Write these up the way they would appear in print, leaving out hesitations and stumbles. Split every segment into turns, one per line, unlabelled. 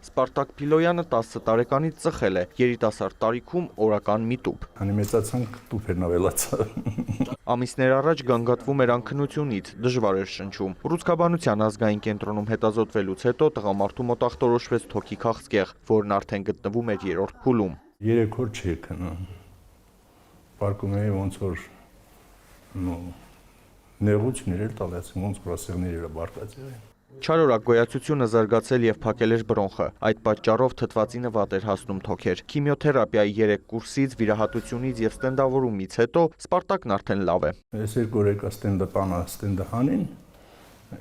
Սպարտակ Փիլոյանը 10 տարեկանից ծխել է, երիտասարդ տարիքում օրական մի տուփ։
Անի մեծացանք տուփերն ավելացա։
Ամիսներ առաջ գանգատվում էր անքնությունից, դժվար էր շնչում։ Ուռուցքաբանության ազգային կենտրոնում հետազոտվելուց հետո տղամարդու մոտ ախտորոշվեց թոքի քաղցկեղ, որն արդեն գտնվում էր 3-րդ փուլում։
3 օր չի քնում։ Պարկում էի ոնց որ նեղություն էր տալիս, ոնց որ ասեղները բարկած էին։
Չարորակ գոյացությունը զարգացել եւ փակել էր բրոնխը։ Այդ պատճառով թթվածինը վատ էր հասնում թոքեր։ Քիմիոթերապիայի 3 կուրսից, վիրահատությունից եւ ստենդավորումից հետո Սպարտակն արդեն լավ է։
Ես 2 օր եկա ստենդահանին,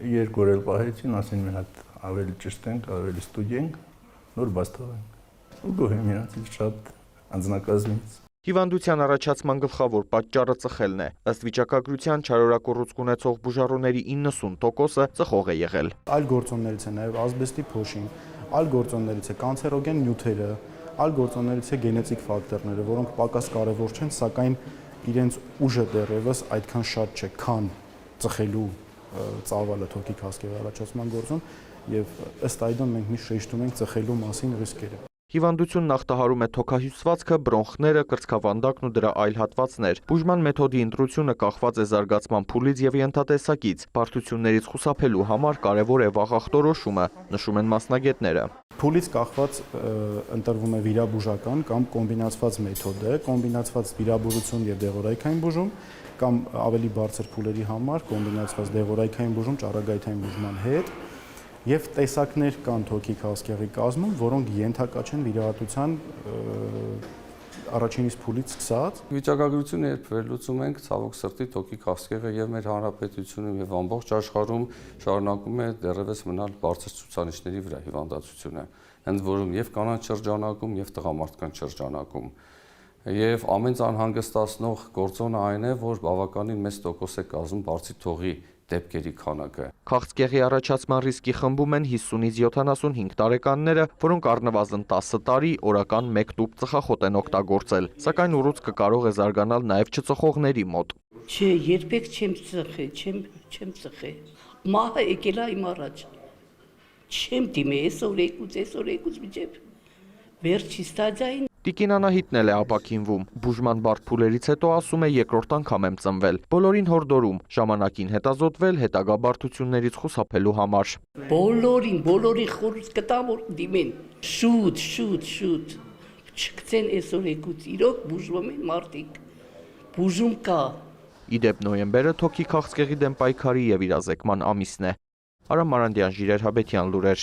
2 օր էլ պահեցին, ասին մի հատ ավելի ճշտենք, ավելի ստուգենք, նոր բաց թողենք։ Ու գոհ եմ իրանցից շատ անձնակազմից։
Հիվանդության առաջացման գլխավոր պատճառը ծխելն է։ Ըստ վիճակագրության չարորակ ուռուցք ունեցող բուժառուների 90%-ը ծխող է եղել։
Այլ գործոններից է նաև ազբեստի փոշին, այլ գործոններից է կանցերոգեն նյութերը, այլ գործոններից է գենետիկ ֆակտորները, որոնք պակաս կարևոր չեն, սակայն իրենց ուժը դեռևս այդքան շատ չէ, քան ծխելու ծավալը թոքի քաղցկեղի առաջացման գործում, եւ ըստ այդմ մենք միշտ շեշտում ենք ծխելու մասին ռիսկերը։
Հիվանդությունն ախտահարում է թոքահյուսվածքը, բրոնխները, կրծքավանդակն ու դրա այլ հատվածներ։ Բուժման մեթոդի ընտրությունը կախված է զարգացման փուլից եւ ենթատեսակից։ Բարդություններից խուսափելու համար կարևոր է վաղ ախտորոշումը, նշում են մասնագետները։
Փուլից կախված ընտրվում է վիրաբուժական կամ կոմբինացված մեթոդը, կոմբինացված վիրաբուժություն եւ դեղորայքային բուժում կամ ավելի բարձր փուլերի համար կոմբինացված դեղորայքային բուժում ճառագայթային բուժման հետ։ Եվ տեսակներ կան թոքի քաղցկեղի կազմում, որոնք ենթակա չեն վիրահատության առաջինից փուլից սկսած։
Վիճակագրությունը երբ վերլուծում ենք, ցավոք սրտի թոքի քաղցկեղը եւ մեր հանրապետությունում եւ ամբողջ աշխարհում շարունակում է դեռևս մնալ բարձր ցուցանիշների վրա հիվանդացությունը, ընդ որում եւ կանանց շրջանակում եւ տղամարդկանց շրջանակում։ Եվ ամենից անհանգստացնող գործոնը այն է, որ բավականին մեծ տոկոս է կազմում բարձր թողի դեպքերի քանակը։
Քաղցկեղի առաջացման ռիսկի խմբում են 50-ից 75 տարեկանները, որոնք առնվազն 10 տարի օրական 1 տուփ ծխախոտ են օգտագործել, սակայն ուռուցքը կարող է զարգանալ նաև չծխողների մոտ։
Չէ, երբեք չեմ ծխել, չեմ ծխել։ Մահը եկել է իմ առաջ։ Չեմ դիմել այսօր եկուց միջև վերջի ստադիային։
Տիկին Անահիտն էլ է ապաքինվում։ Բուժման բարդ փուլերից հետո ասում է երկրորդ անգամ եմ ծնվել։ Բոլորին հորդորում, ժամանակին հետազոտվել հետագա բարդություններից խուսափելու համար։
Բոլորին խորհուրդ կտամ, որ դիմեն։ Շուտ։ Չգցեն այսօր եկուց, իրոք բուժվում են մարդիկ։ Բուժում կա։
Իդեպ նոյեմբերը թոքի քաղցկեղի դեմ պայքարի եւ իրազեկման ամիսն է։ Արամ Մարանդյան, Ժիրայր Հաբետյան, լուրեր։